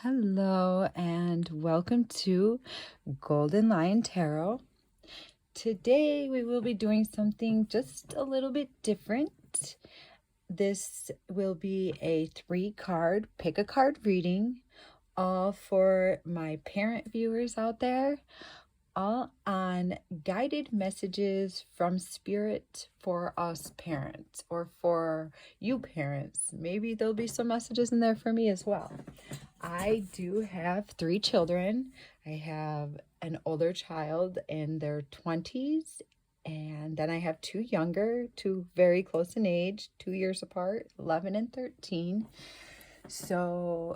Hello and welcome to Golden Lion Tarot. Today we will be doing something just a little bit different. This will be a 3-card pick a card reading, all for my parent viewers out there, all on guided messages from Spirit for us parents, or for you parents. Maybe there'll be some messages in there for me as well. I do have 3 children. I have an older child in their 20s, and then I have 2 younger, 2 very close in age, 2 years apart, 11 and 13. So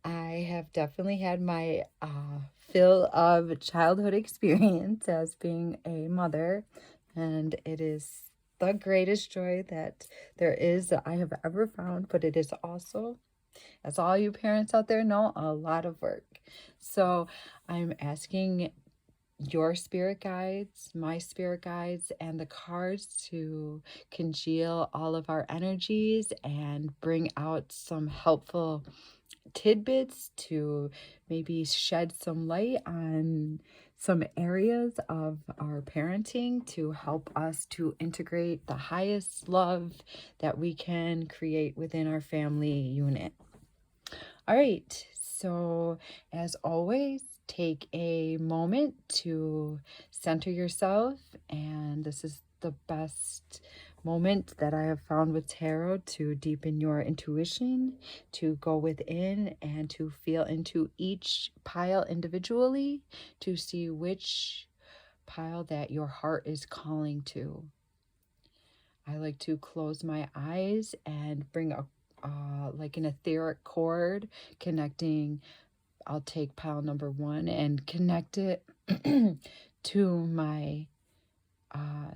I have definitely had my fill of childhood experience as being a mother, and it is the greatest joy that there is that I have ever found, but it is also, as all you parents out there know, a lot of work. So I'm asking your spirit guides, my spirit guides, and the cards to congeal all of our energies and bring out some helpful tidbits to maybe shed some light on some areas of our parenting to help us to integrate the highest love that we can create within our family unit. All right, so as always, take a moment to center yourself, and this is the best moment that I have found with tarot to deepen your intuition, to go within and to feel into each pile individually to see which pile that your heart is calling to. I like to close my eyes and bring a like an etheric cord connecting. I'll take pile number 1 and connect it to my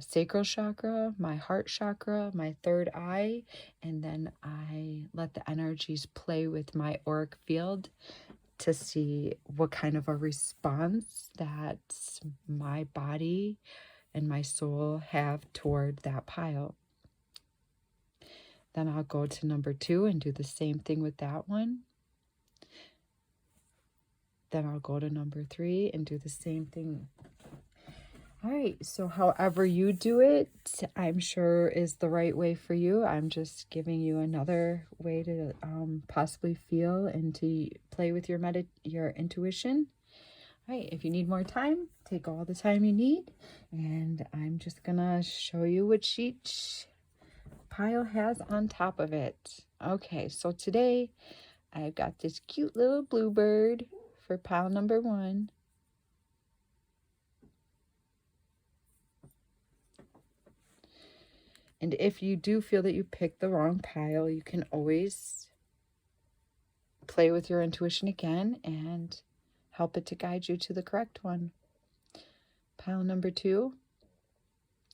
sacral chakra, my heart chakra, my third eye, and then I let the energies play with my auric field to see what kind of a response that my body and my soul have toward that pile. Then I'll go to number 2 and do the same thing with that one. Then I'll go to number 3 and do the same thing. All right, so however you do it, I'm sure is the right way for you. I'm just giving you another way to possibly feel and to play with your intuition. All right, if you need more time, take all the time you need. And I'm just gonna show you which each pile has on top of it. Okay, so today I've got this cute little bluebird for pile number 1. And if you do feel that you picked the wrong pile, you can always play with your intuition again and help it to guide you to the correct one. Pile number 2,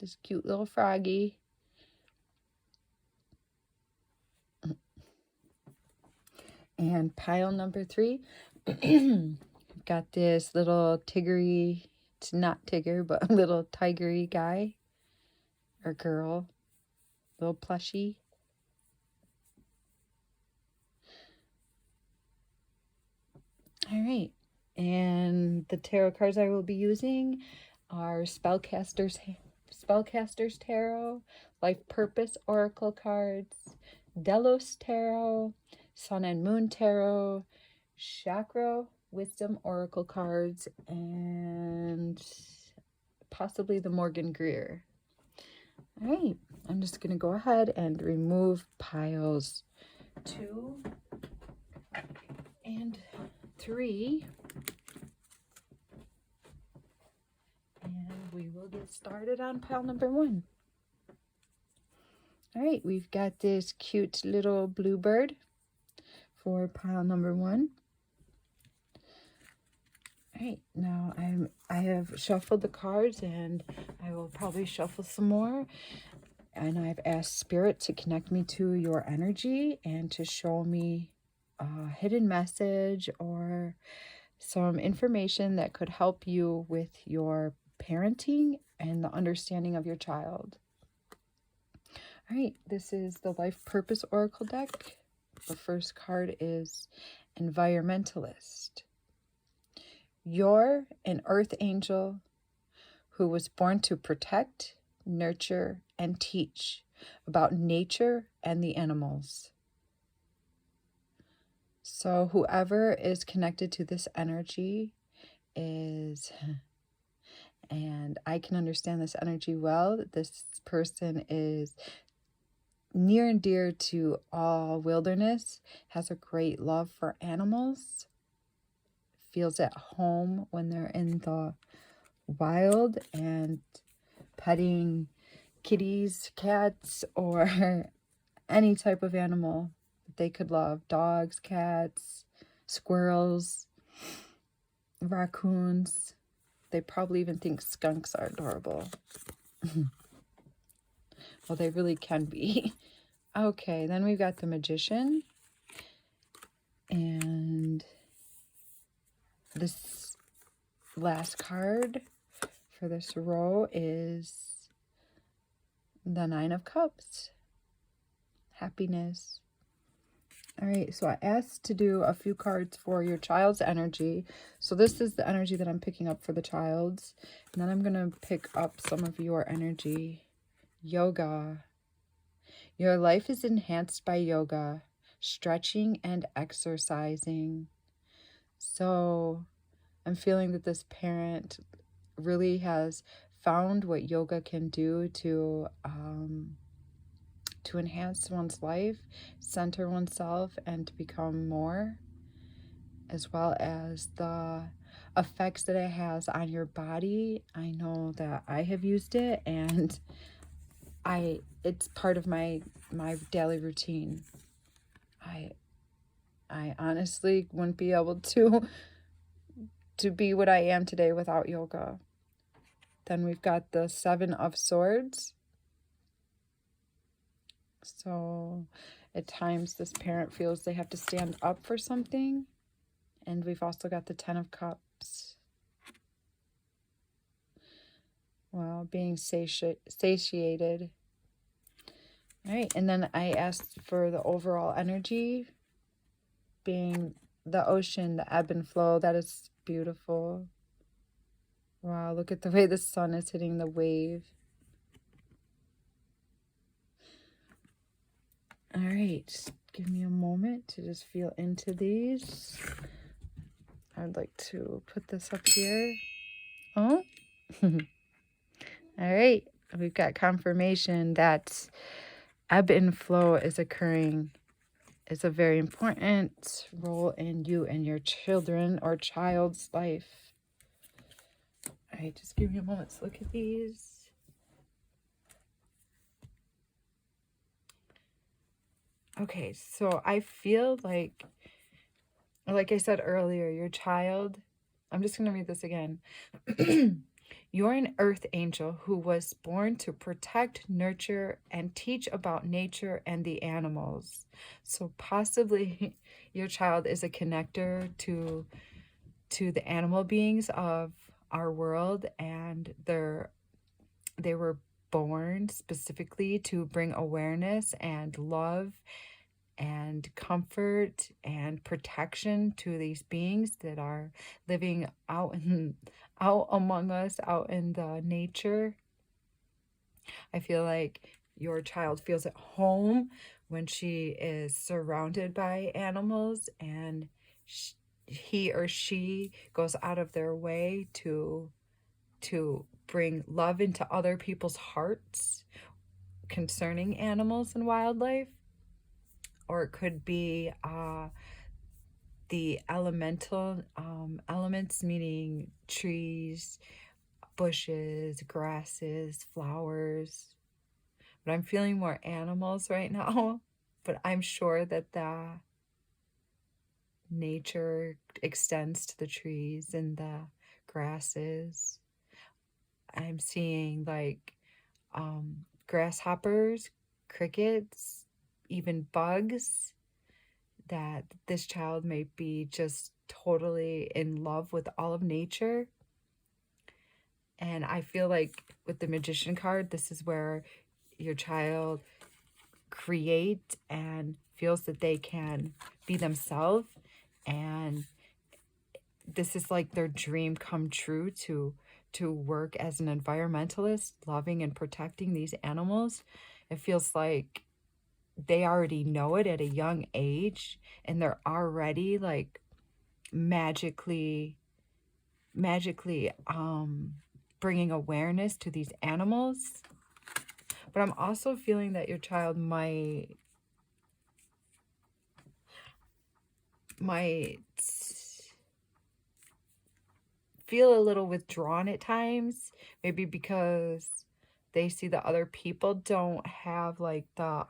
this cute little froggy. And pile number 3, got this little tiggery, it's not Tigger, but a little tigery guy or girl, little plushie. All right, and the tarot cards I will be using are Spellcaster's Tarot, Life Purpose Oracle cards, Delos Tarot, Sun and Moon Tarot, Chakra Wisdom Oracle cards, and possibly the Morgan Greer. All right, I'm just going to go ahead and remove piles 2 and 3. And we will get started on pile number 1. All right, we've got this cute little bluebird for pile number 1. All right, now I have shuffled the cards, and I will probably shuffle some more. And I've asked Spirit to connect me to your energy and to show me a hidden message or some information that could help you with your parenting and the understanding of your child. All right, this is the Life Purpose Oracle deck. The first card is environmentalist. You're an earth angel who was born to protect, nurture, and teach about nature and the animals. So whoever is connected to this energy is, and I can understand this energy well, this person is near and dear to all wilderness, has a great love for animals, feels at home when they're in the wild and petting kitties, cats, or any type of animal that they could love. Dogs, cats, squirrels, raccoons. They probably even think skunks are adorable. Well, they really can be. Okay, then we've got the Magician. And this last card for this row is the Nine of Cups. Happiness. All right, so I asked to do a few cards for your child's energy. So this is the energy that I'm picking up for the child's. And then I'm going to pick up some of your energy. Yoga. Your life is enhanced by yoga, stretching, and exercising. So I'm feeling that this parent really has found what yoga can do to enhance one's life, center oneself, and to become more, as well as the effects that it has on your body. I know that I have used it, and it's part of my daily routine. I honestly wouldn't be able to be what I am today without yoga. Then we've got the Seven of Swords. So at times this parent feels they have to stand up for something. And we've also got the Ten of Cups. Well, being satiated. All right, and then I asked for the overall energy, being the ocean, the ebb and flow. That is beautiful. Wow, look at the way the sun is hitting the wave. All right, give me a moment to just feel into these. I'd like to put this up here. Oh, all right, we've got confirmation that ebb and flow is occurring. It's a very important role in you and your children or child's life. All right, just give me a moment to look at these. Okay, so I feel like I said earlier, your child, I'm just going to read this again. You're an earth angel who was born to protect, nurture, and teach about nature and the animals. So possibly your child is a connector to the animal beings of our world, and they were born specifically to bring awareness and love and comfort and protection to these beings that are living out among us, out in the nature. I feel like your child feels at home when she is surrounded by animals, and he or she goes out of their way to bring love into other people's hearts concerning animals and wildlife. Or it could be the elemental elements, meaning trees, bushes, grasses, flowers. But I'm feeling more animals right now. But I'm sure that the nature extends to the trees and the grasses. I'm seeing like grasshoppers, crickets, even bugs, that this child may be just totally in love with all of nature. And I feel like with the Magician card, this is where your child creates and feels that they can be themselves and this is like their dream come true to work as an environmentalist, loving and protecting these animals. It feels like they already know it at a young age, and they're already like magically bringing awareness to these animals. But I'm also feeling that your child might feel a little withdrawn at times, maybe because they see that other people don't have like the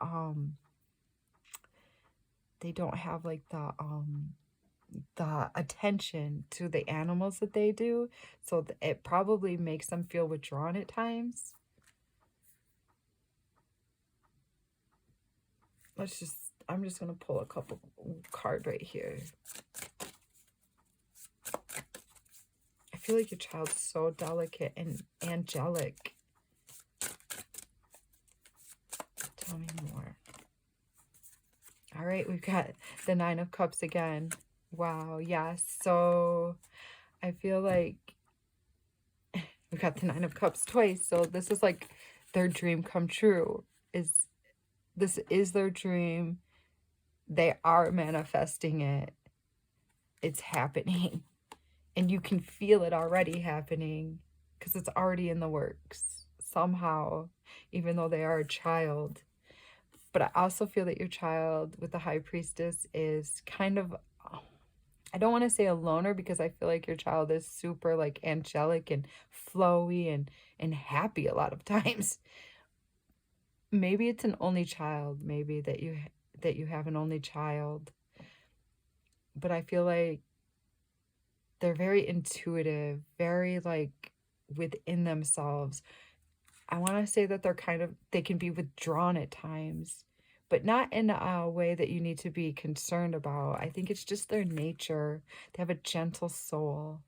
attention to the animals that they do. So it probably makes them feel withdrawn at times. I'm just gonna pull a couple card right here. I feel like your child's so delicate and angelic. Tell me more. All right, we've got the Nine of Cups again. Wow, yes. So I feel like we got the Nine of Cups twice. So this is like their dream come true. This is their dream. They are manifesting it. It's happening. And you can feel it already happening because it's already in the works somehow, even though they are a child. But I also feel that your child with the High Priestess is kind of, I don't want to say a loner, because I feel like your child is super like angelic and flowy and happy a lot of times. Maybe it's an only child, maybe that you have an only child. But I feel like they're very intuitive, very like within themselves. I want to say that they can be withdrawn at times, but not in a way that you need to be concerned about. I think it's just their nature. They have a gentle soul.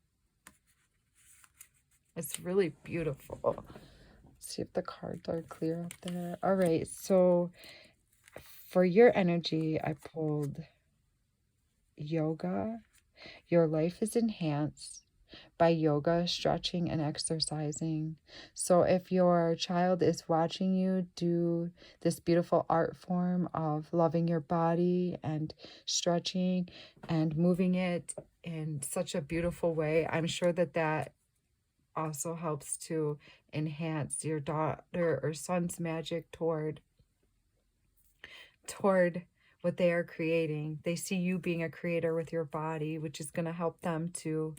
It's really beautiful. Let's see if the cards are clear up there. All right, so for your energy, I pulled yoga. Your life is enhanced by yoga, stretching, and exercising. So if your child is watching you do this beautiful art form of loving your body and stretching and moving it in such a beautiful way, I'm sure that that also helps to enhance your daughter or son's magic toward what they are creating. They see you being a creator with your body, which is going to help them to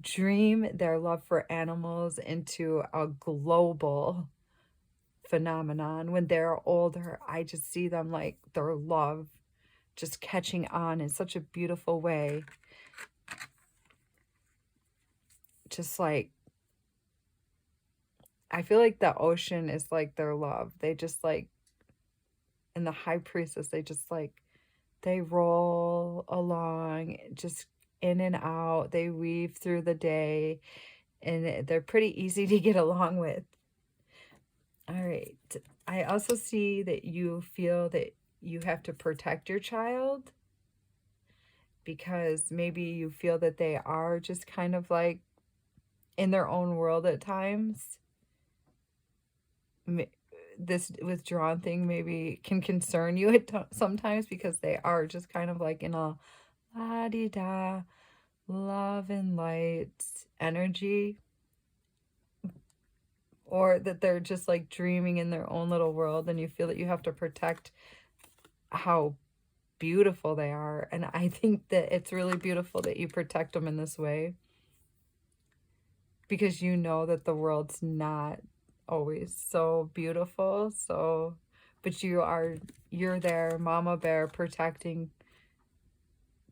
dream their love for animals into a global phenomenon. When they're older, I just see them like their love just catching on in such a beautiful way. Just like, I feel like the ocean is like their love. They just like, in the High Priestess, they roll along, just in and out. They weave through the day, and they're pretty easy to get along with. All right. I also see that you feel that you have to protect your child, because maybe you feel that they are just kind of like in their own world at times. This withdrawn thing maybe can concern you sometimes, because they are just kind of like in a la-di-da, love and light energy, or that they're just like dreaming in their own little world, and you feel that you have to protect how beautiful they are. And I think that it's really beautiful that you protect them in this way, because you know that the world's not always so beautiful. But you're there, mama bear, protecting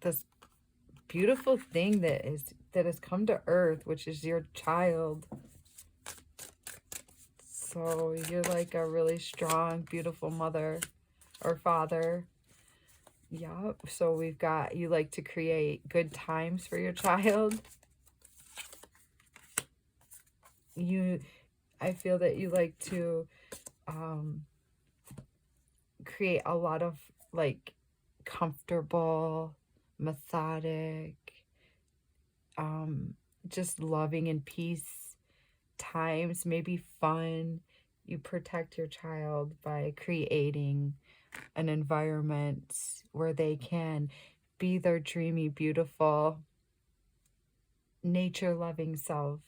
this beautiful thing that has come to earth, which is your child. So you're like a really strong, beautiful mother or father. Yeah. So we've got, you like to create good times for your child. I feel that you like to create a lot of like comfortable, methodic, just loving and peace times, maybe fun. You protect your child by creating an environment where they can be their dreamy, beautiful, nature-loving self.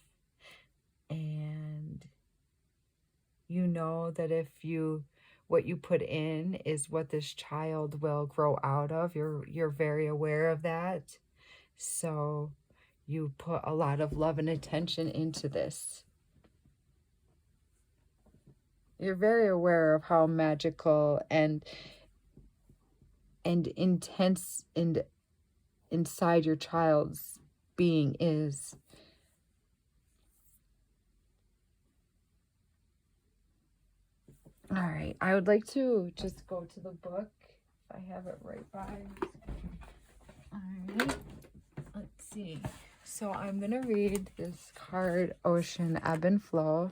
And you know that what you put in is what this child will grow out of. You're very aware of that. So you put a lot of love and attention into this. You're very aware of how magical and intense and inside your child's being is. All right, I would like to just go to the book if I have it right by. All right, let's see. So I'm going to read this card, Ocean, Ebb and Flow.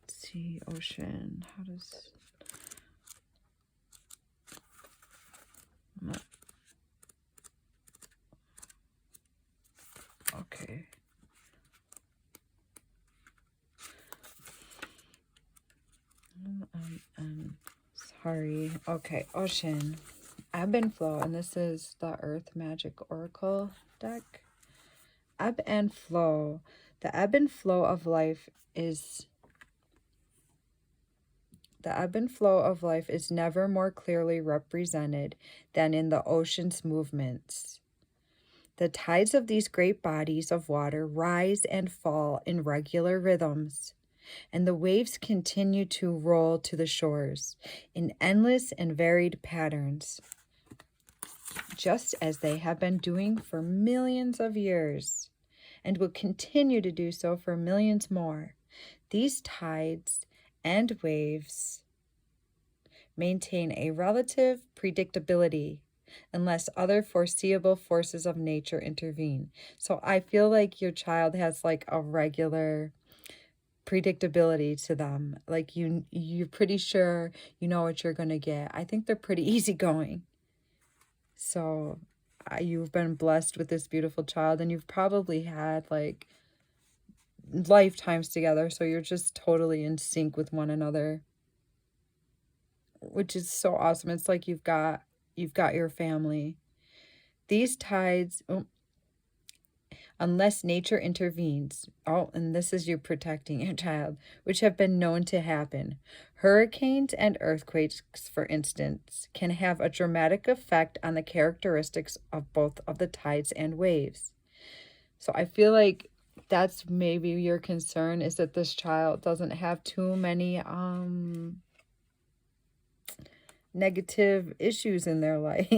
Let's see, Ocean, how does... Okay. Sorry. Okay, Ocean, Ebb and Flow, and this is the Earth Magic Oracle deck. Ebb and flow. The ebb and flow of life is never more clearly represented than in the ocean's movements. The tides of these great bodies of water rise and fall in regular rhythms, and the waves continue to roll to the shores in endless and varied patterns, just as they have been doing for millions of years, and will continue to do so for millions more. These tides and waves maintain a relative predictability unless other foreseeable forces of nature intervene. So I feel like your child has like a regular predictability to them. Like you're pretty sure you know what you're going to get. I think they're pretty easygoing. So you've been blessed with this beautiful child, and you've probably had like lifetimes together. So you're just totally in sync with one another, which is so awesome. It's like you've got your family. These tides, unless nature intervenes, and this is you protecting your child, which have been known to happen. Hurricanes and earthquakes, for instance, can have a dramatic effect on the characteristics of both of the tides and waves. So I feel like that's maybe your concern, is that this child doesn't have too many negative issues in their life.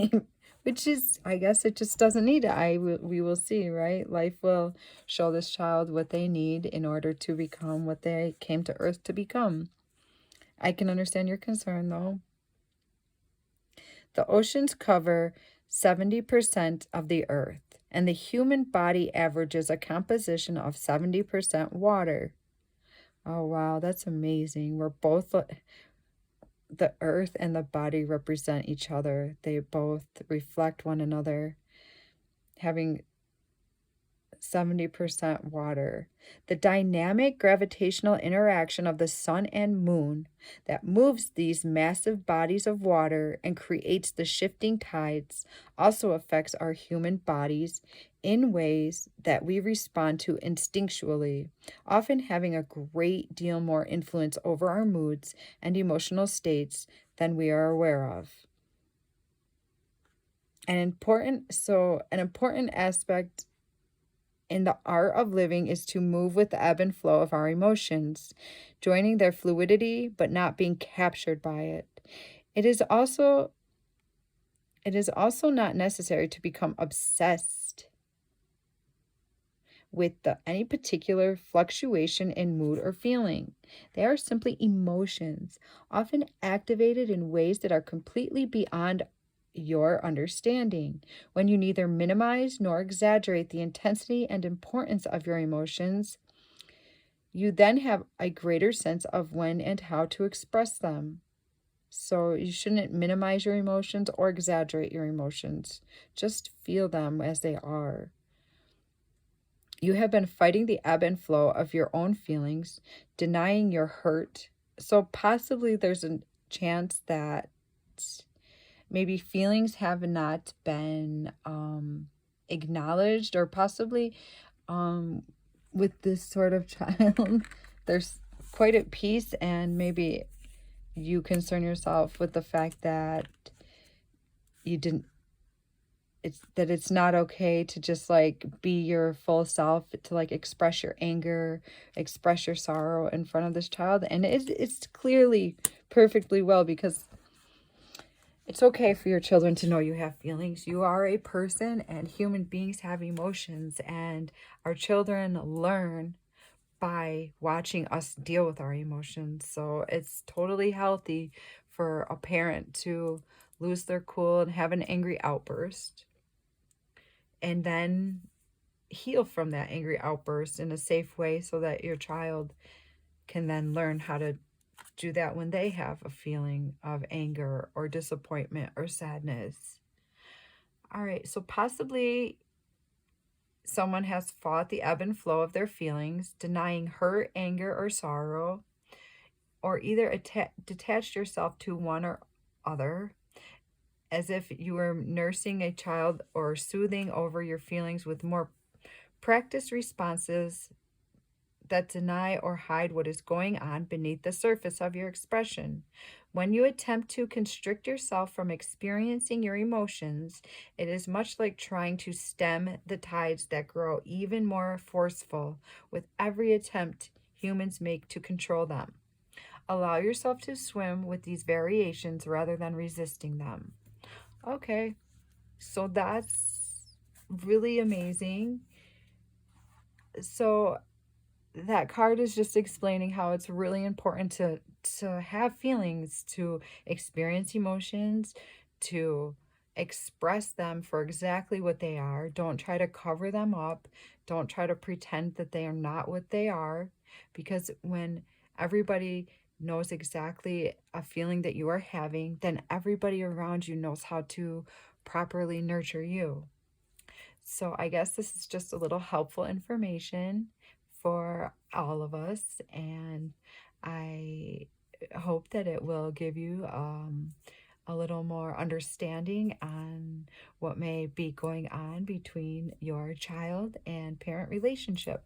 Which is, I guess it just doesn't need it. We will see, right? Life will show this child what they need in order to become what they came to Earth to become. I can understand your concern, though. The oceans cover 70% of the Earth, and the human body averages a composition of 70% water. Oh, wow, that's amazing. We're both... The earth and the body represent each other. They both reflect one another, having 70% water. The dynamic gravitational interaction of the sun and moon that moves these massive bodies of water and creates the shifting tides also affects our human bodies in ways that we respond to instinctually, often having a great deal more influence over our moods and emotional states than we are aware of. An important aspect in the art of living is to move with the ebb and flow of our emotions, joining their fluidity but not being captured by it. It is also not necessary to become obsessed with any particular fluctuation in mood or feeling. They are simply emotions, often activated in ways that are completely beyond your understanding. When you neither minimize nor exaggerate the intensity and importance of your emotions, you then have a greater sense of when and how to express them. So you shouldn't minimize your emotions or exaggerate your emotions. Just feel them as they are. You have been fighting the ebb and flow of your own feelings, denying your hurt. So possibly there's a chance that maybe feelings have not been acknowledged, or possibly with this sort of child, there's quite at peace, and maybe you concern yourself with the fact that you didn't, it's not okay to just like be your full self, to like express your anger, express your sorrow in front of this child. And it's clearly perfectly well, because it's okay for your children to know you have feelings. You are a person, and human beings have emotions, and our children learn by watching us deal with our emotions. So it's totally healthy for a parent to lose their cool and have an angry outburst, and then heal from that angry outburst in a safe way, so that your child can then learn how to do that when they have a feeling of anger or disappointment or sadness. All right, so possibly someone has fought the ebb and flow of their feelings, denying hurt, anger, or sorrow, or either detached yourself to one or other, as if you were nursing a child or soothing over your feelings with more practiced responses that deny or hide what is going on beneath the surface of your expression. When you attempt to constrict yourself from experiencing your emotions, it is much like trying to stem the tides that grow even more forceful with every attempt humans make to control them. Allow yourself to swim with these variations rather than resisting them. Okay, so that's really amazing. So that card is just explaining how it's really important to have feelings, to experience emotions, to express them for exactly what they are. Don't try to cover them up. Don't try to pretend that they are not what they are, because when everybody knows exactly a feeling that you are having, then everybody around you knows how to properly nurture you. So I guess this is just a little helpful information for all of us, and I hope that it will give you a little more understanding on what may be going on between your child and parent relationship.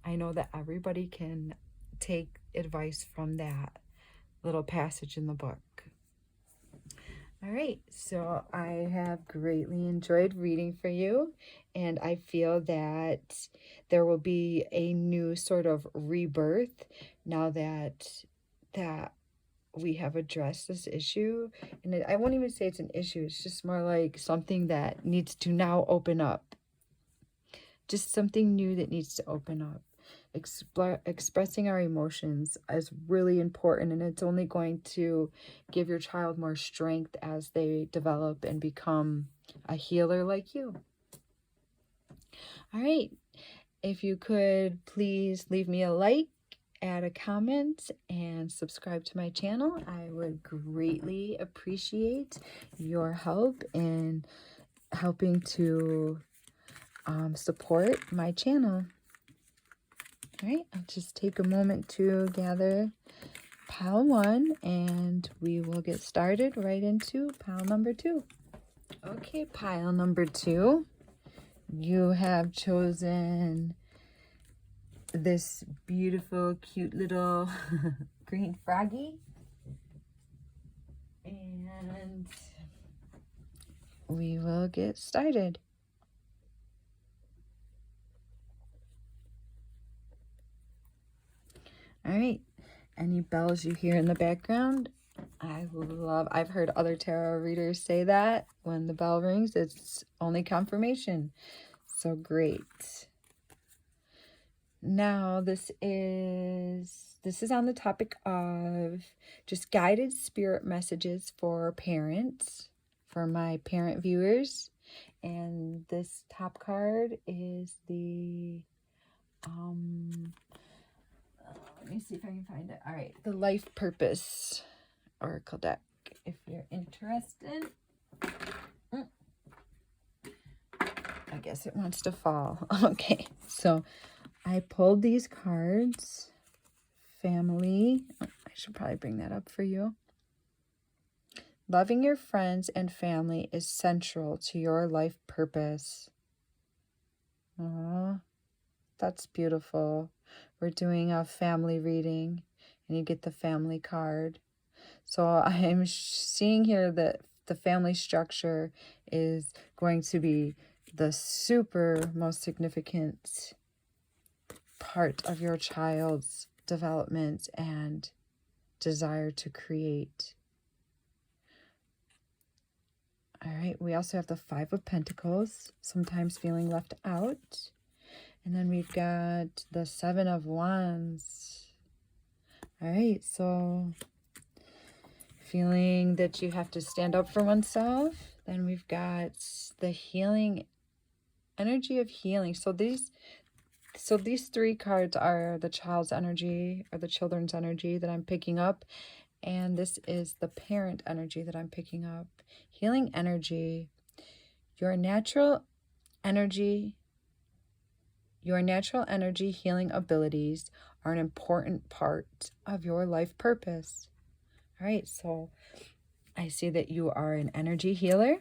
I know that everybody can take advice from that little passage in the book. All right, so I have greatly enjoyed reading for you, and I feel that there will be a new sort of rebirth now that we have addressed this issue. And I won't even say it's an issue, it's just more like something that needs to now open up. Just something new that needs to open up. Expressing our emotions is really important, and it's only going to give your child more strength as they develop and become a healer like you. All right, if you could please leave me a like, add a comment, and subscribe to my channel, I would greatly appreciate your help in helping to support my channel. All right, I'll just take a moment to gather pile 1, and we will get started right into pile number 2. Okay, pile number 2, you have chosen this beautiful, cute little green froggy, and we will get started. All right, any bells you hear in the background, I've heard other tarot readers say that when the bell rings, it's only confirmation. So great. Now this is on the topic of just guided spirit messages for parents, for my parent viewers. And this top card is the let me see if I can find it. All right, the Life Purpose Oracle deck, if you're interested. I guess it wants to fall. Okay, so I pulled these cards. Family. Oh, I should probably bring that up for you. Loving your friends and family is central to your life purpose. Aww, that's beautiful. We're doing a family reading, and you get the family card. So I'm seeing here that the family structure is going to be the super most significant part of your child's development and desire to create. All right, we also have the Five of Pentacles, sometimes feeling left out. And then we've got the Seven of Wands. All right, so feeling that you have to stand up for oneself. Then we've got the healing, energy of healing. So these three cards are the child's energy or the children's energy that I'm picking up. And this is the parent energy that I'm picking up. Healing energy. Your natural energy healing abilities are an important part of your life purpose. All right, so I see that you are an energy healer.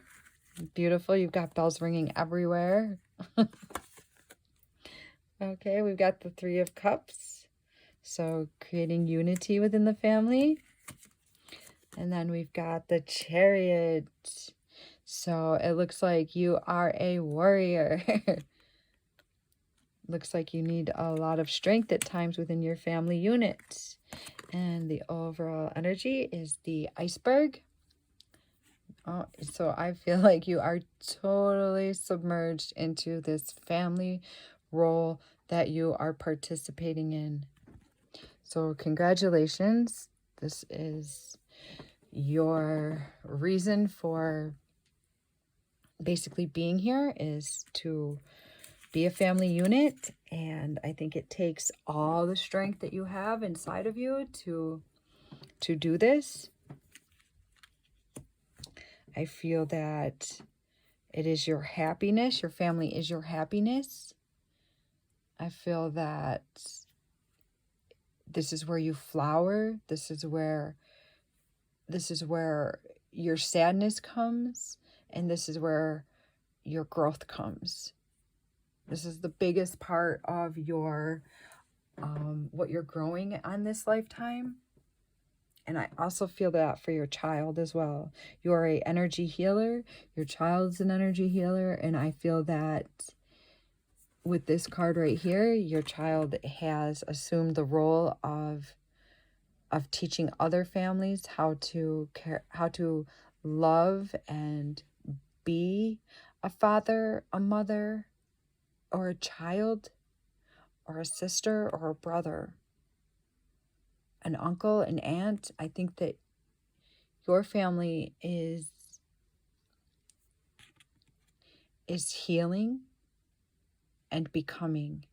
Beautiful. You've got bells ringing everywhere. Okay, we've got the Three of Cups. So creating unity within the family. And then we've got the Chariot. So it looks like you are a warrior. Looks like you need a lot of strength at times within your family unit. And the overall energy is the Iceberg. Oh, so I feel like you are totally submerged into this family role that you are participating in. So congratulations. This is your reason for basically being here, is to be a family unit. And I think it takes all the strength that you have inside of you to do this. I feel that it is your happiness. Your family is your happiness. I feel that this is where you flower. This is where your sadness comes, and this is where your growth comes. This is the biggest part of your what you're growing on this lifetime. And I also feel that for your child as well. You are an energy healer. Your child's an energy healer. And I feel that with this card right here, your child has assumed the role of teaching other families how to care, how to love and be a father, a mother, or a child, or a sister, or a brother, an uncle, an aunt. I think that your family is healing and becoming.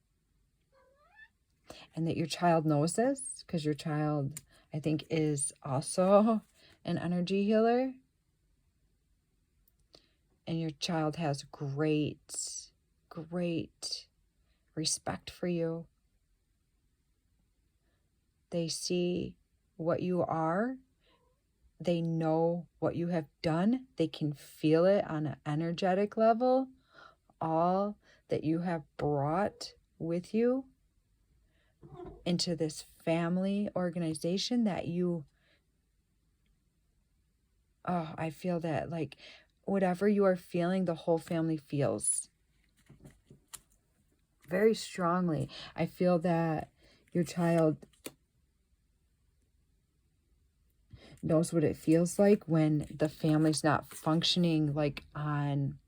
And that your child knows this, because your child, I think, is also an energy healer. And your child has great respect for you. They see what you are. They know what you have done. They can feel it on an energetic level. All that you have brought with you into this family organization that you, I feel that, like, whatever you are feeling, the whole family feels very strongly. I feel that your child knows what it feels like when the family's not functioning like on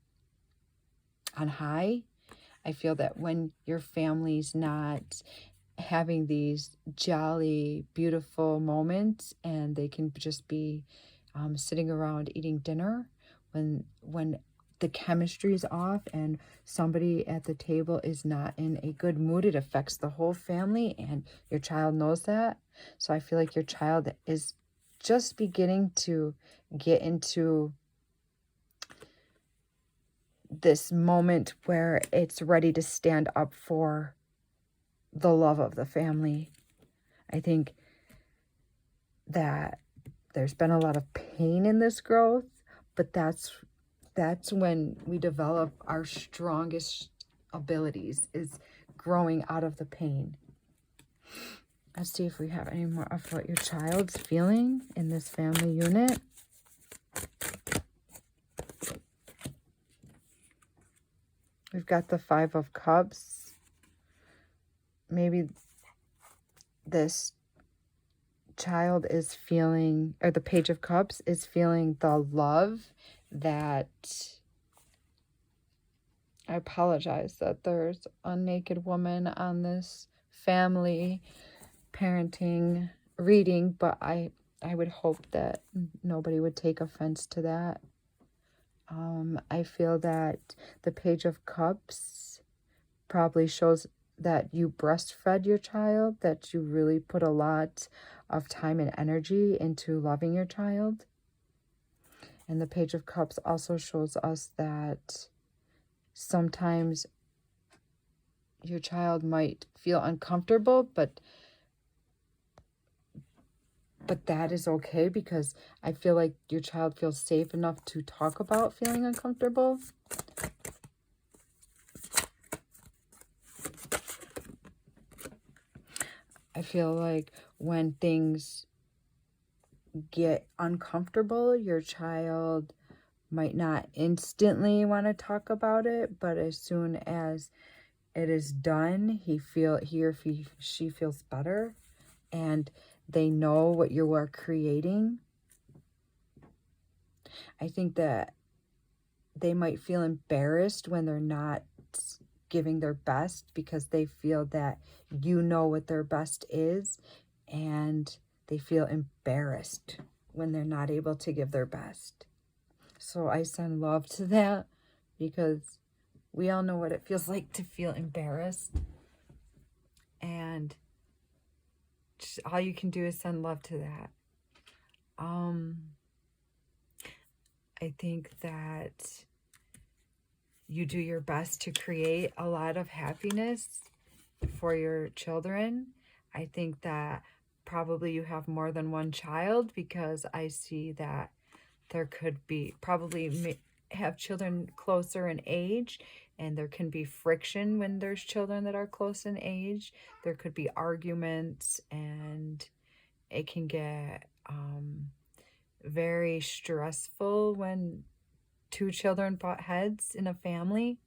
high. I feel that when your family's not having these jolly, beautiful moments, and they can just be sitting around eating dinner, when the chemistry is off and somebody at the table is not in a good mood, it affects the whole family, and your child knows that. So I feel like your child is just beginning to get into this moment where it's ready to stand up for the love of the family. I think that there's been a lot of pain in this growth, but that's when we develop our strongest abilities, is growing out of the pain. Let's see if we have any more of what your child's feeling in this family unit. We've got the Five of Cups. Maybe this child is feeling, or the Page of Cups is feeling the love that, I apologize that there's a naked woman on this family parenting reading, but I would hope that nobody would take offense to that. I feel that the Page of Cups probably shows that you breastfed your child, that you really put a lot of time and energy into loving your child. And the Page of Cups also shows us that sometimes your child might feel uncomfortable, but that is okay, because I feel like your child feels safe enough to talk about feeling uncomfortable. I feel like when things get uncomfortable, your child might not instantly want to talk about it, but as soon as it is done, he or she feels better, and they know what you are creating. I think that they might feel embarrassed when they're not giving their best, because they feel that you know what their best is, and they feel embarrassed when they're not able to give their best. So I send love to that, because we all know what it feels like to feel embarrassed, and just all you can do is send love to that. I think that you do your best to create a lot of happiness for your children. I think that probably you have more than one child, because I see that there could be have children closer in age, and there can be friction when there's children that are close in age. There could be arguments, and it can get very stressful when two children butt heads in a family.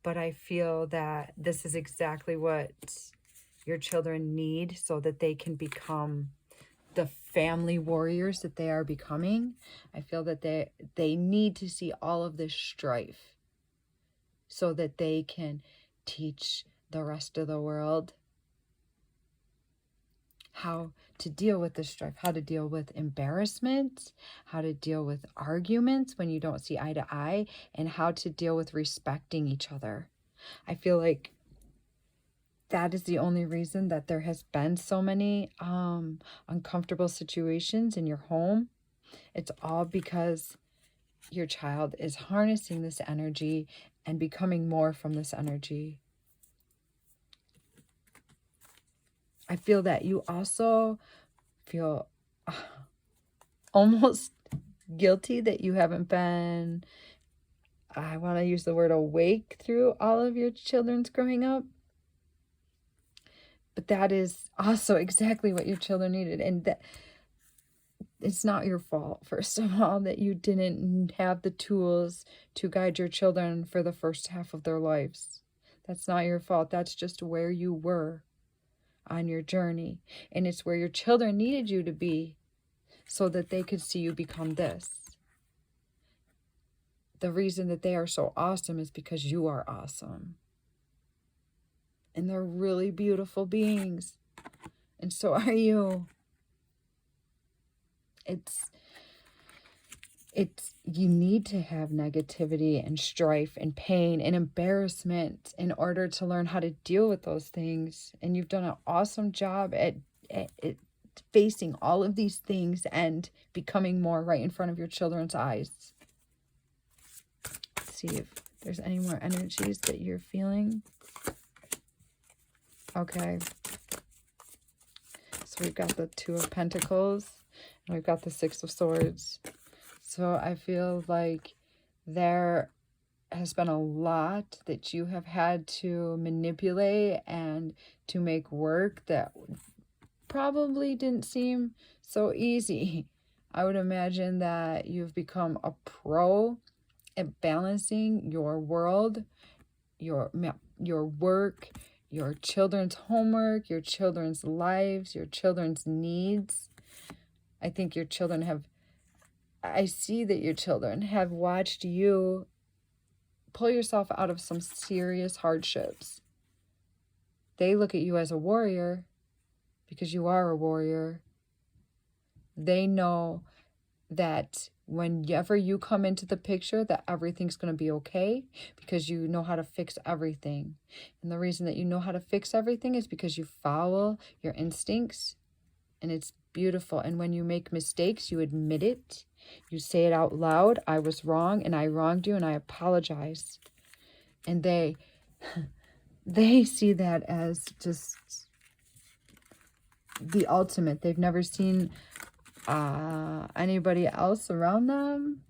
But I feel that this is exactly what your children need, so that they can become the family warriors that they are becoming. I feel that they need to see all of this strife, so that they can teach the rest of the world how to deal with the strife, how to deal with embarrassment, how to deal with arguments when you don't see eye to eye, and how to deal with respecting each other. I feel like that is the only reason that there has been so many uncomfortable situations in your home. It's all because your child is harnessing this energy and becoming more from this energy. I feel that you also feel almost guilty that you haven't been, I want to use the word awake, through all of your children's growing up. But that is also exactly what your children needed. And that it's not your fault, first of all, that you didn't have the tools to guide your children for the first half of their lives. That's not your fault. That's just where you were on your journey. And it's where your children needed you to be, so that they could see you become this. The reason that they are so awesome is because you are awesome. And they're really beautiful beings. And so are you. you need to have negativity and strife and pain and embarrassment in order to learn how to deal with those things. And you've done an awesome job at facing all of these things and becoming more right in front of your children's eyes. Let's see if there's any more energies that you're feeling. Okay. So we've got the Two of Pentacles and we've got the Six of Swords. So I feel like there has been a lot that you have had to manipulate and to make work that probably didn't seem so easy. I would imagine that you've become a pro at balancing your world, your work, your children's homework, your children's lives, your children's needs. I think your children have, I see that your children have watched you pull yourself out of some serious hardships. They look at you as a warrior because you are a warrior. They know that whenever you come into the picture, that everything's going to be okay because you know how to fix everything. And the reason that you know how to fix everything is because you follow your instincts, and it's beautiful. And when you make mistakes, you admit it. You say it out loud. I was wrong and I wronged you and I apologize. And they see that as just the ultimate. They've never seen anybody else around them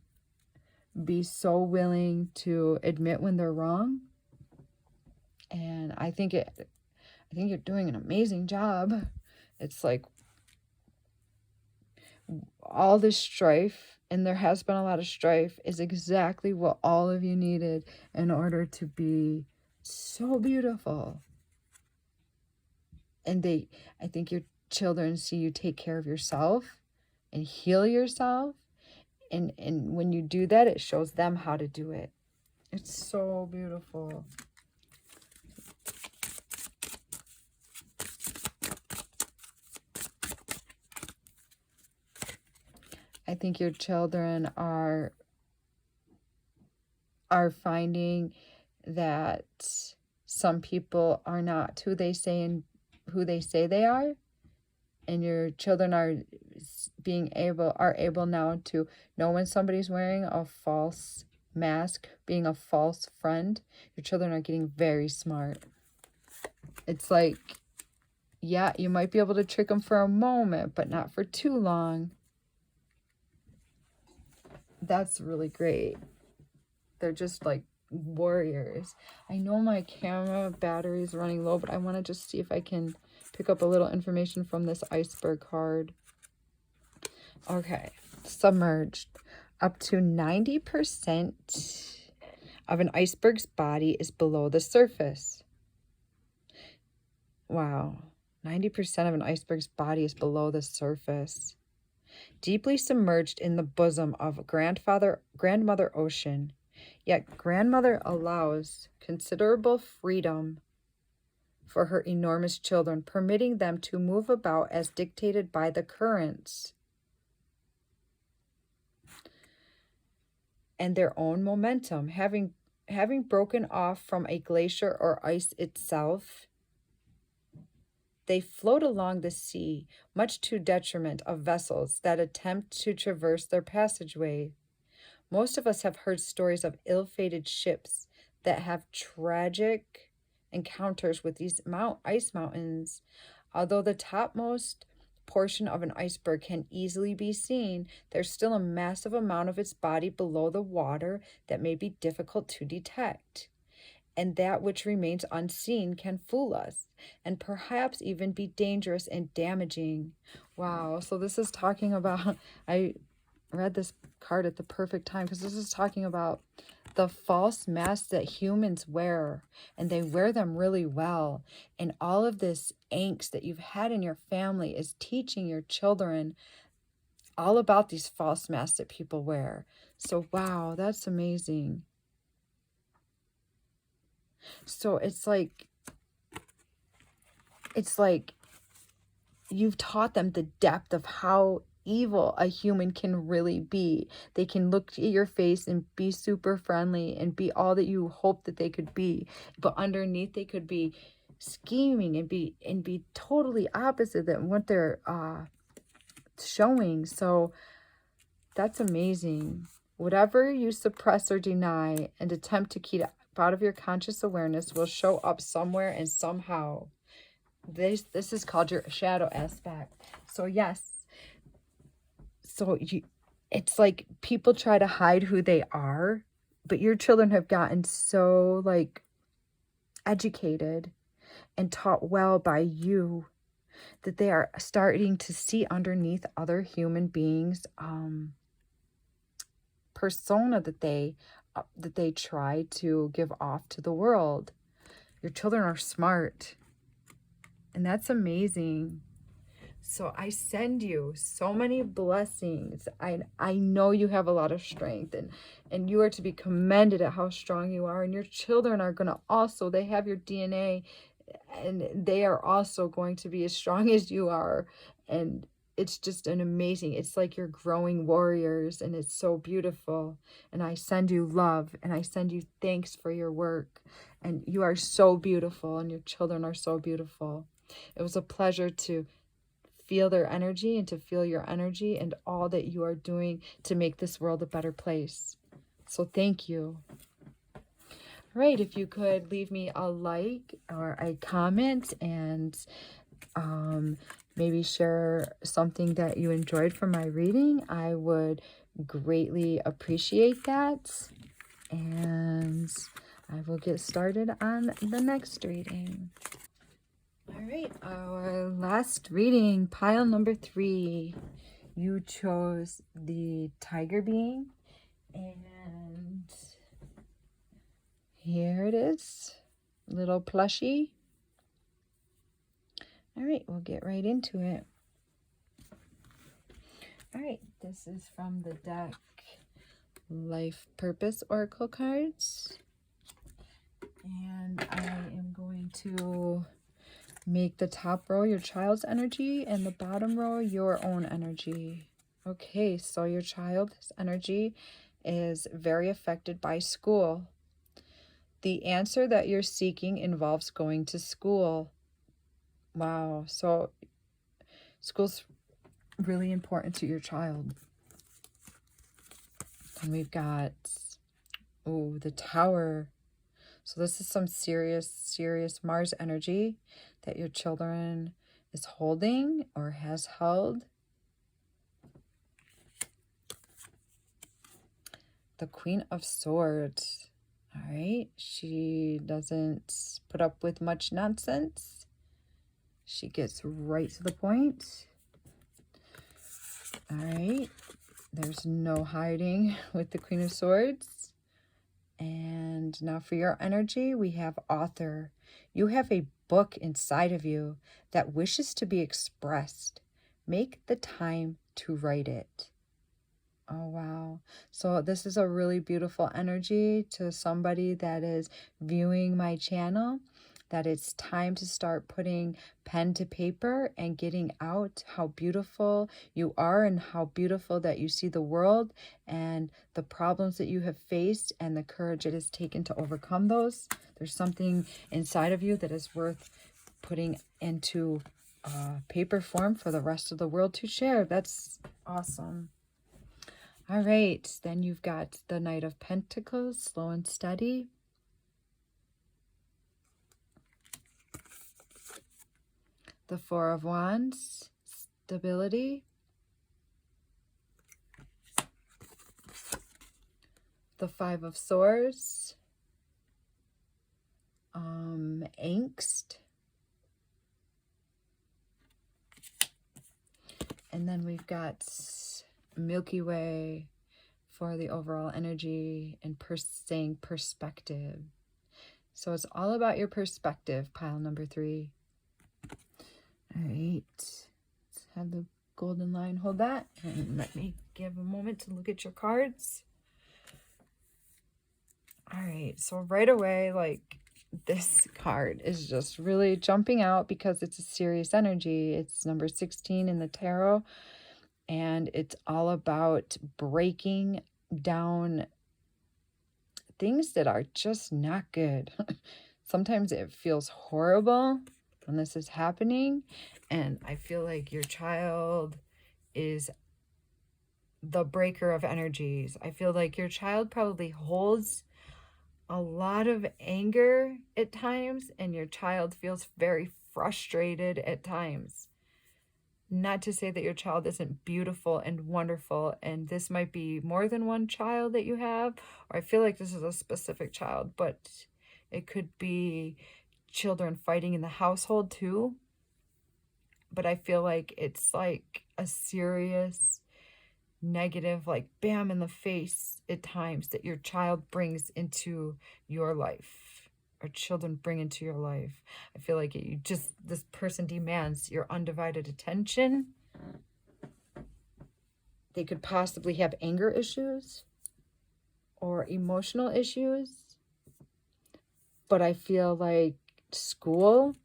be so willing to admit when they're wrong. And I think you're doing an amazing job. It's like all this strife, and there has been a lot of strife, is exactly what all of you needed in order to be so beautiful. And I think your children see you take care of yourself and heal yourself. And when you do that, it shows them how to do it. It's so beautiful. I think your children are finding that some people are not who they say they are, and your children are able now to know when somebody's wearing a false mask, being a false friend. Your children are getting very smart. It's like, yeah, you might be able to trick them for a moment, but not for too long. That's really great. They're just like warriors. I know my camera battery is running low, but I want to just see if I can pick up a little information from this iceberg card. Okay, submerged. Up to 90% of an iceberg's body is below the surface. Wow, 90% of an iceberg's body is below the surface. Deeply submerged in the bosom of grandmother ocean. Yet grandmother allows considerable freedom for her enormous children, permitting them to move about as dictated by the currents and their own momentum. Having broken off from a glacier or ice itself, they float along the sea, much to detriment of vessels that attempt to traverse their passageway. Most of us have heard stories of ill-fated ships that have tragic encounters with these ice mountains. Although the topmost portion of an iceberg can easily be seen, there's still a massive amount of its body below the water that may be difficult to detect. And that which remains unseen can fool us and perhaps even be dangerous and damaging. Wow, so this is talking about, I read this card at the perfect time because this is talking about the false masks that humans wear, and they wear them really well. And all of this angst that you've had in your family is teaching your children all about these false masks that people wear. So wow, that's amazing. So it's like you've taught them the depth of how evil a human can really be. They can look at your face and be super friendly and be all that you hope that they could be, but underneath they could be scheming and be totally opposite than what they're showing. So that's amazing. Whatever you suppress or deny and attempt to keep out of your conscious awareness will show up somewhere and somehow. This is called your shadow aspect. So yes, so it's like people try to hide who they are, but your children have gotten so like educated and taught well by you that they are starting to see underneath other human beings persona that they try to give off to the world. Your children are smart, and that's amazing. So I send you so many blessings. I know you have a lot of strength, and you are to be commended at how strong you are. And your children are going to also, they have your DNA, and they are also going to be as strong as you are. And it's just an amazing, it's like you're growing warriors, and it's so beautiful. And I send you love, and I send you thanks for your work. And you are so beautiful, and your children are so beautiful. It was a pleasure to feel their energy and to feel your energy and all that you are doing to make this world a better place. So thank you. All right, if you could leave me a like or a comment and maybe share something that you enjoyed from my reading, I would greatly appreciate that. And I will get started on the next reading. All right, our last reading, pile number 3. You chose the tiger being, and here it is, little plushie. All right, we'll get right into it. All right, this is from the deck Life Purpose Oracle cards, and I am going to make the top row your child's energy and the bottom row your own energy. Okay, so your child's energy is very affected by school. The answer that you're seeking involves going to school. Wow, so school's really important to your child. And we've got, oh, the Tower. So this is some serious Mars energy that your children is holding or has held. The Queen of Swords. All right. She doesn't put up with much nonsense. She gets right to the point. All right. There's no hiding with the Queen of Swords. And now for your energy, we have Author. You have a book inside of you that wishes to be expressed. Make the time to write it. Oh, wow. So this is a really beautiful energy to somebody that is viewing my channel, that it's time to start putting pen to paper and getting out how beautiful you are and how beautiful that you see the world and the problems that you have faced and the courage it has taken to overcome those. There's something inside of you that is worth putting into paper form for the rest of the world to share. That's awesome. All right, then you've got the Knight of Pentacles, slow and steady. The Four of Wands, stability. The Five of Swords, angst. And then we've got Milky Way for the overall energy and saying perspective. So it's all about your perspective, pile number 3. All right, let's have the golden line hold that, and let me give a moment to look at your cards. All right, so right away, like, this card is just really jumping out because it's a serious energy. It's number 16 in the tarot. And it's all about breaking down things that are just not good. Sometimes it feels horrible when this is happening. And I feel like your child is the breaker of energies. I feel like your child probably holds a lot of anger at times, and your child feels very frustrated at times. Not to say that your child isn't beautiful and wonderful, and this might be more than one child that you have, or I feel like this is a specific child, but it could be children fighting in the household too. But I feel like it's like a serious negative, like bam in the face at times that your child brings into your life, or children bring into your life. I feel like this person demands your undivided attention. They could possibly have anger issues or emotional issues, but I feel like school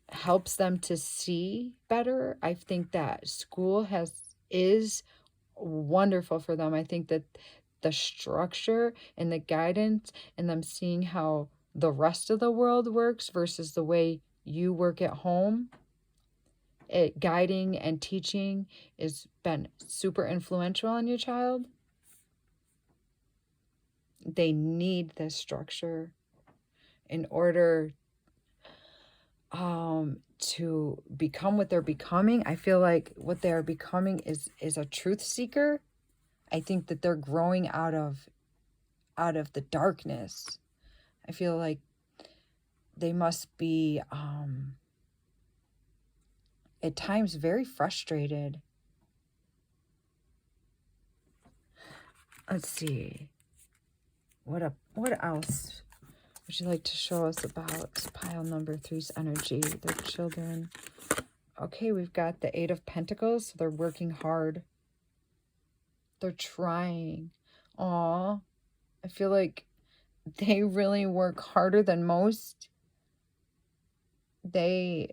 helps them to see better. I think that school is wonderful for them. I think that the structure and the guidance and them seeing how the rest of the world works versus the way you work at home, guiding and teaching has been super influential on your child. They need this structure in order to become what they're becoming. I feel like what they are becoming is a truth seeker. I think that they're growing out of the darkness. I feel like they must be at times very frustrated. Let's see. What else would you like to show us about pile number 3's energy, their children? Okay, we've got the 8 of Pentacles. So they're working hard. They're trying. Aw, I feel like they really work harder than most. They're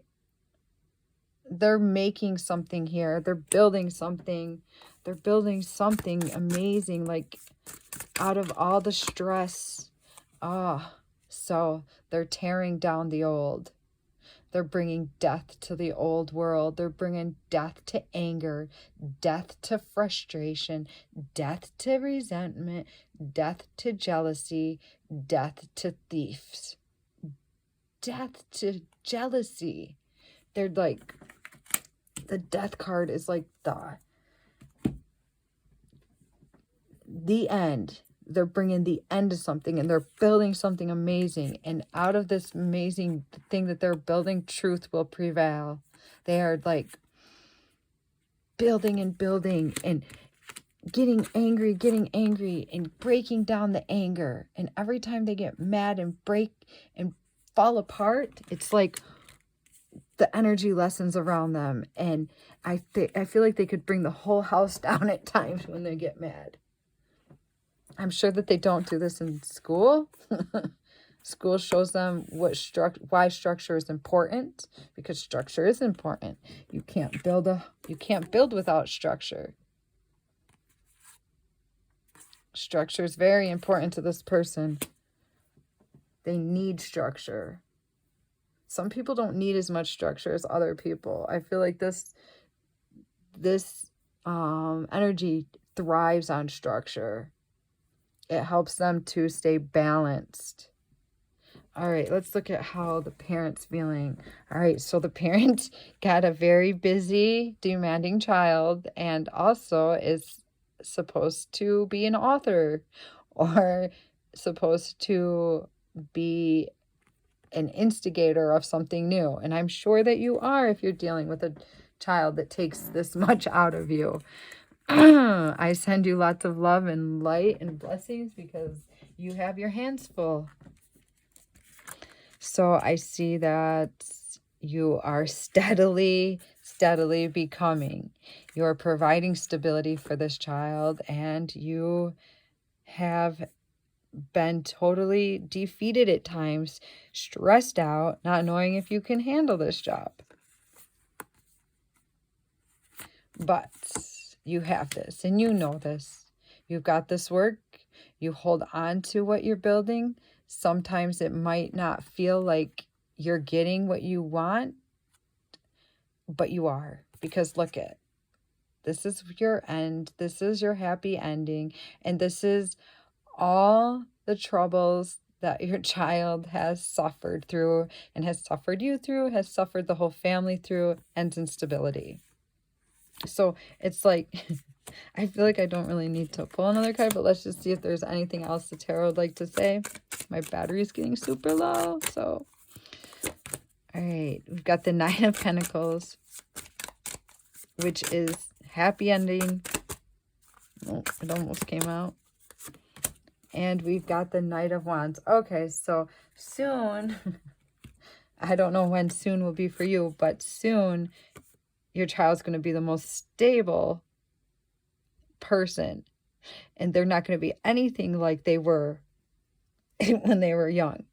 making something here. They're building something. They're building something amazing, like out of all the stress. So they're tearing down the old. They're bringing death to the old world. They're bringing death to anger, death to frustration, death to resentment, death to jealousy, death to thieves, death to jealousy. They're like, the death card is like the end. They're bringing the end to something, and they're building something amazing. And out of this amazing thing that they're building, truth will prevail. They are like building and building and getting angry and breaking down the anger. And every time they get mad and break and fall apart, it's like the energy lessens around them. And I feel like they could bring the whole house down at times when they get mad. I'm sure that they don't do this in school. School shows them why structure is important, because structure is important. You can't build without structure. Structure is very important to this person. They need structure. Some people don't need as much structure as other people. I feel like this energy thrives on structure. It helps them to stay balanced. All right, let's look at how the parent's feeling. All right, so the parent got a very busy, demanding child, and also is supposed to be an author or supposed to be an instigator of something new. And I'm sure that you are if you're dealing with a child that takes this much out of you. I send you lots of love and light and blessings because you have your hands full. So I see that you are steadily becoming. You're providing stability for this child, and you have been totally defeated at times, stressed out, not knowing if you can handle this job. But you have this, and you know this. You've got this work. You hold on to what you're building. Sometimes it might not feel like you're getting what you want, but you are. Because look at, this is your end. This is your happy ending. And this is all the troubles that your child has suffered through, and has suffered you through, has suffered the whole family through, ends in stability. So it's like, I feel like I don't really need to pull another card, but let's just see if there's anything else the tarot would like to say. My battery is getting super low, so. All right, we've got the Nine of Pentacles, which is happy ending. Oh, it almost came out. And we've got the Knight of Wands. Okay, so soon, I don't know when soon will be for you, but soon your child's going to be the most stable person. And they're not going to be anything like they were when they were young.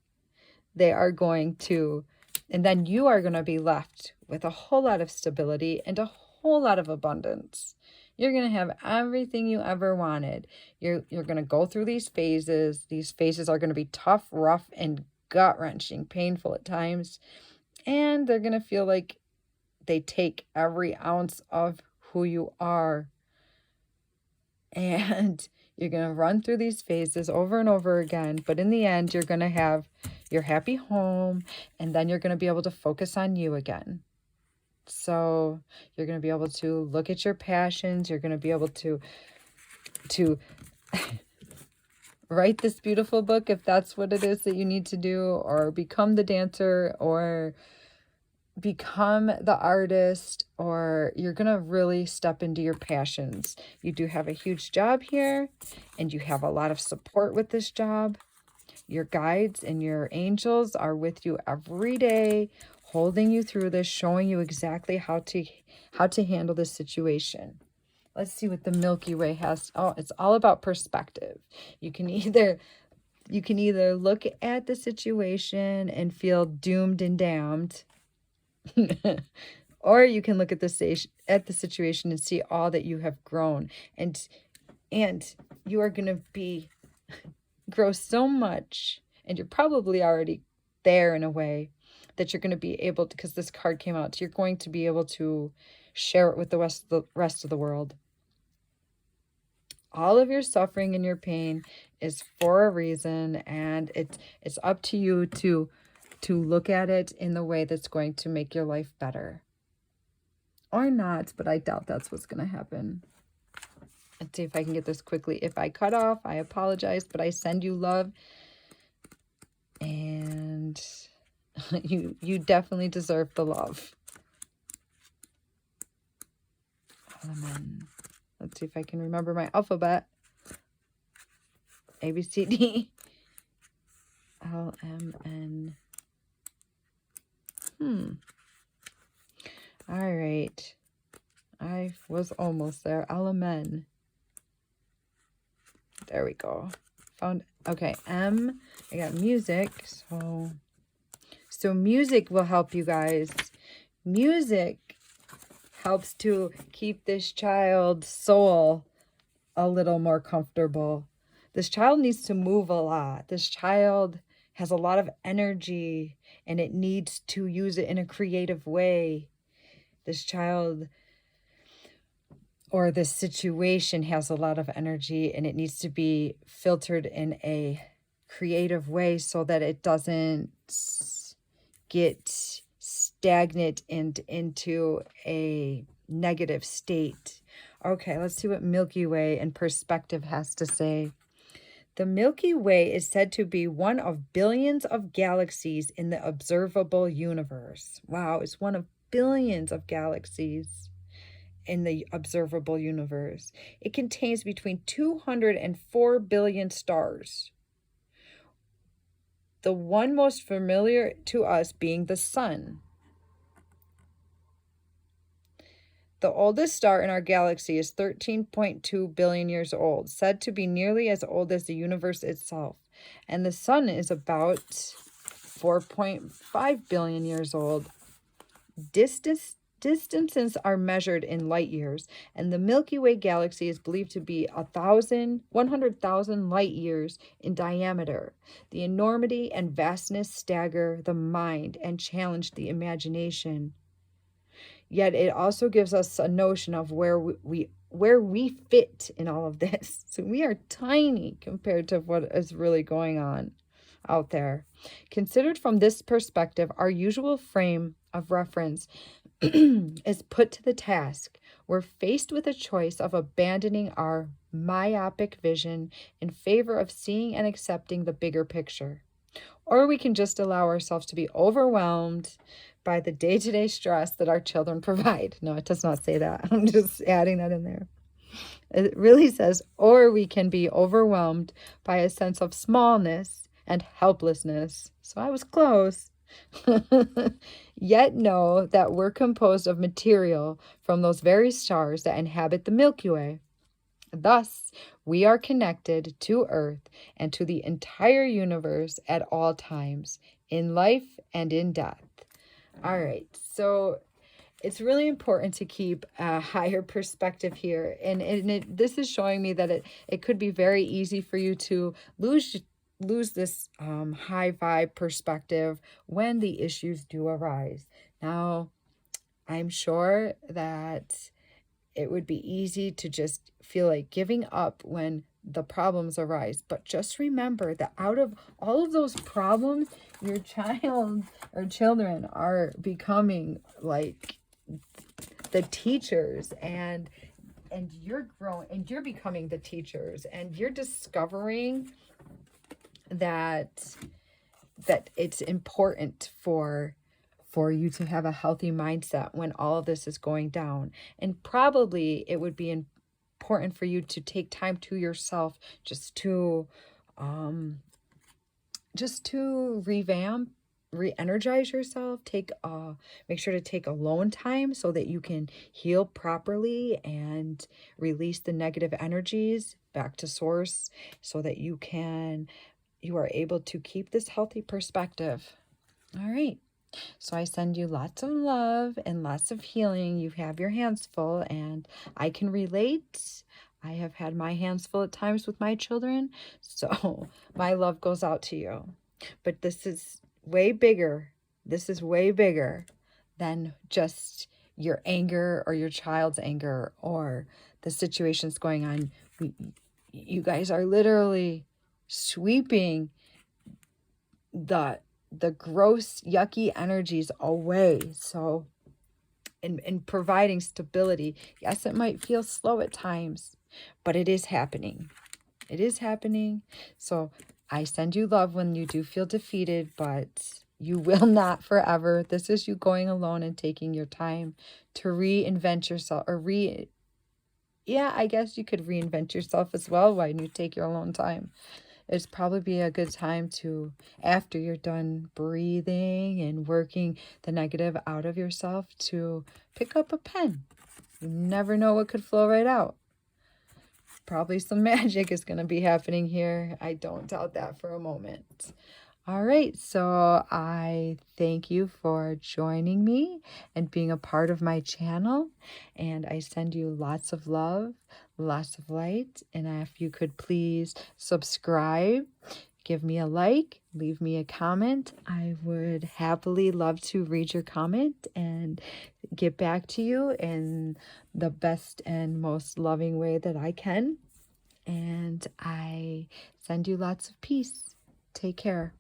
They are going to, and then you are going to be left with a whole lot of stability and a whole lot of abundance. You're going to have everything you ever wanted. You're going to go through these phases. These phases are going to be tough, rough, and gut-wrenching, painful at times. And they're going to feel like they take every ounce of who you are. And you're going to run through these phases over and over again. But in the end, you're going to have your happy home. And then you're going to be able to focus on you again. So you're going to be able to look at your passions. You're going to be able to write this beautiful book if that's what it is that you need to do, or become the dancer, or become the artist, or you're going to really step into your passions. You do have a huge job here, and you have a lot of support with this job. Your guides and your angels are with you every day, holding you through this, showing you exactly how to handle this situation. Let's see what the Milky Way has. Oh, it's all about perspective. You can either look at the situation and feel doomed and damned, or you can look at the situation and see all that you have grown, and you are going to grow so much, and you're probably already there in a way that you're going to be able to, because this card came out, you're going to be able to share it with the rest of the world. All of your suffering and your pain is for a reason, and it's up to you to look at it in the way that's going to make your life better. Or not, but I doubt that's what's going to happen. Let's see if I can get this quickly. If I cut off, I apologize, but I send you love. And you definitely deserve the love. Let's see if I can remember my alphabet. A, B, C, D, L, M, N. All right. I was almost there. L-M-N. There we go. Found, okay, M. I got music. So music will help you guys. Music helps to keep this child's soul a little more comfortable. This child needs to move a lot. This child has a lot of energy, and it needs to use it in a creative way. This child or this situation has a lot of energy, and it needs to be filtered in a creative way so that it doesn't get stagnant and into a negative state. Okay, let's see what Milky Way and perspective has to say. The Milky Way is said to be one of billions of galaxies in the observable universe. Wow, it's one of billions of galaxies in the observable universe. It contains between 200 and 4 billion stars. The one most familiar to us being the sun. The oldest star in our galaxy is 13.2 billion years old, said to be nearly as old as the universe itself. And the sun is about 4.5 billion years old. Distance Distances are measured in light years, and the Milky Way galaxy is believed to be 100,000 light years in diameter. The enormity and vastness stagger the mind and challenge the imagination. Yet it also gives us a notion of where we fit in all of this. So we are tiny compared to what is really going on out there. Considered from this perspective, our usual frame of reference is put to the task. We're faced with a choice of abandoning our myopic vision in favor of seeing and accepting the bigger picture. Or we can just allow ourselves to be overwhelmed by the day-to-day stress that our children provide. No, it does not say that. I'm just adding that in there. It really says, or we can be overwhelmed by a sense of smallness and helplessness. So I was close. Yet know that we're composed of material from those very stars that inhabit the Milky Way. Thus, we are connected to Earth and to the entire universe at all times, in life and in death. All right, so it's really important to keep a higher perspective here. And this is showing me that it could be very easy for you to lose this high vibe perspective when the issues do arise. Now, I'm sure that it would be easy to just feel like giving up when the problems arise. But just remember that out of all of those problems, your child or children are becoming like the teachers, and you're growing and you're becoming the teachers, and you're discovering that it's important for you to have a healthy mindset when all of this is going down. And probably it would be important for you to take time to yourself just to revamp, re-energize yourself. Make sure to take alone time so that you can heal properly and release the negative energies back to source, so that you are able to keep this healthy perspective. All right. So I send you lots of love and lots of healing. You have your hands full, and I can relate. I have had my hands full at times with my children, so my love goes out to you. But this is way bigger. This is way bigger than just your anger or your child's anger or the situations going on. You guys are literally sweeping the gross, yucky energies away. So in providing stability, yes, it might feel slow at times, but it is happening. It is happening. So I send you love when you do feel defeated, but you will not forever. This is you going alone and taking your time to reinvent yourself, or I guess you could reinvent yourself as well when you take your alone time. It's probably be a good time to, after you're done breathing and working the negative out of yourself, to pick up a pen. You never know what could flow right out. Probably some magic is going to be happening here. I don't doubt that for a moment. All right, so I thank you for joining me and being a part of my channel. And I send you lots of love, lots of light. And if you could please subscribe, give me a like, leave me a comment. I would happily love to read your comment and get back to you in the best and most loving way that I can. And I send you lots of peace. Take care.